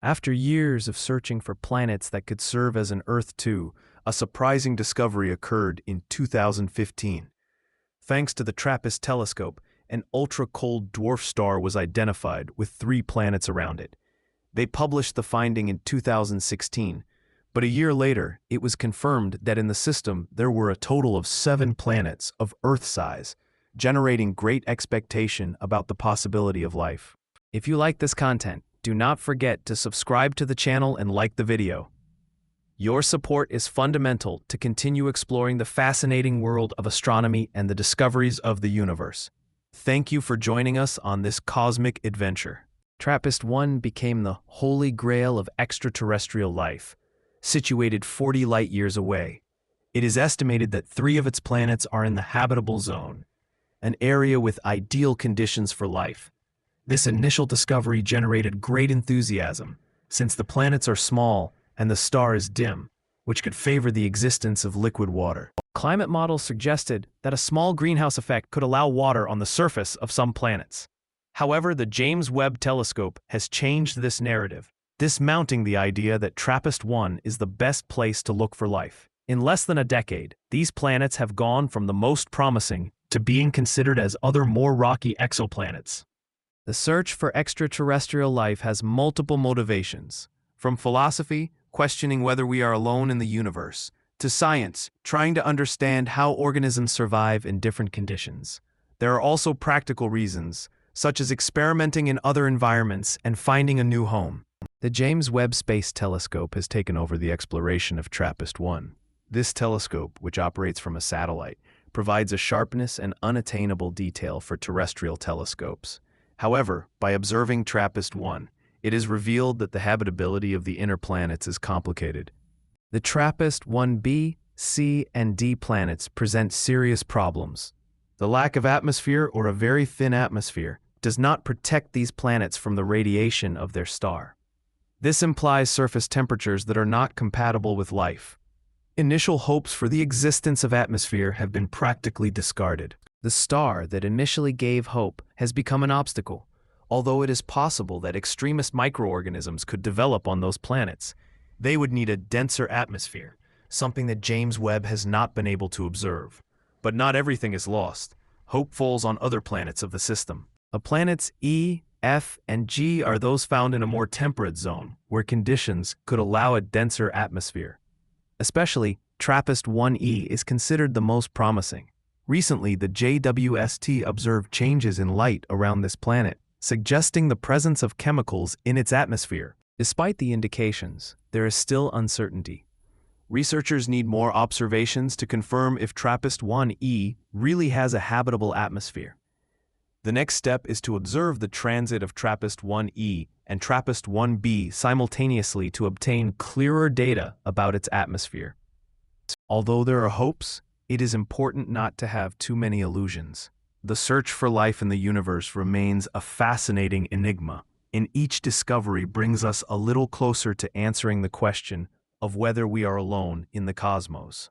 After years of searching for planets that could serve as an Earth too, a surprising discovery occurred in 2015. Thanks to the TRAPPIST telescope, an ultra-cold dwarf star was identified with 3 planets around it. They published the finding in 2016, but a year later, it was confirmed that in the system there were a total of 7 planets of Earth size, generating great expectation about the possibility of life. If you like this content, do not forget to subscribe to the channel and like the video. Your support is fundamental to continue exploring the fascinating world of astronomy and the discoveries of the universe. Thank you for joining us on this cosmic adventure. TRAPPIST-1 became the holy grail of extraterrestrial life, situated 40 light-years away. It is estimated that 3 of its planets are in the habitable zone, an area with ideal conditions for life. This initial discovery generated great enthusiasm, since the planets are small and the star is dim, which could favor the existence of liquid water. Climate models suggested that a small greenhouse effect could allow water on the surface of some planets. However, the James Webb Telescope has changed this narrative, dismounting the idea that TRAPPIST-1 is the best place to look for life. In less than a decade, these planets have gone from the most promising to being considered as other more rocky exoplanets. The search for extraterrestrial life has multiple motivations, from philosophy, questioning whether we are alone in the universe, to science, trying to understand how organisms survive in different conditions. There are also practical reasons, such as experimenting in other environments and finding a new home. The James Webb Space Telescope has taken over the exploration of TRAPPIST-1. This telescope, which operates from a satellite, provides a sharpness and unattainable detail for terrestrial telescopes. However, by observing TRAPPIST-1, it is revealed that the habitability of the inner planets is complicated. The TRAPPIST-1b, C, and D planets present serious problems. The lack of atmosphere or a very thin atmosphere does not protect these planets from the radiation of their star. This implies surface temperatures that are not compatible with life. Initial hopes for the existence of atmosphere have been practically discarded. The star that initially gave hope has become an obstacle, although it is possible that extremist microorganisms could develop on those planets. They would need a denser atmosphere, something that James Webb has not been able to observe. But not everything is lost. Hope falls on other planets of the system. The planets E, F, and G are those found in a more temperate zone, where conditions could allow a denser atmosphere. Especially, TRAPPIST-1e is considered the most promising. Recently, the JWST observed changes in light around this planet, suggesting the presence of chemicals in its atmosphere. Despite the indications, there is still uncertainty. Researchers need more observations to confirm if TRAPPIST-1e really has a habitable atmosphere. The next step is to observe the transit of TRAPPIST-1e and TRAPPIST-1b simultaneously to obtain clearer data about its atmosphere. Although there are hopes, it is important not to have too many illusions. The search for life in the universe remains a fascinating enigma, and each discovery brings us a little closer to answering the question of whether we are alone in the cosmos.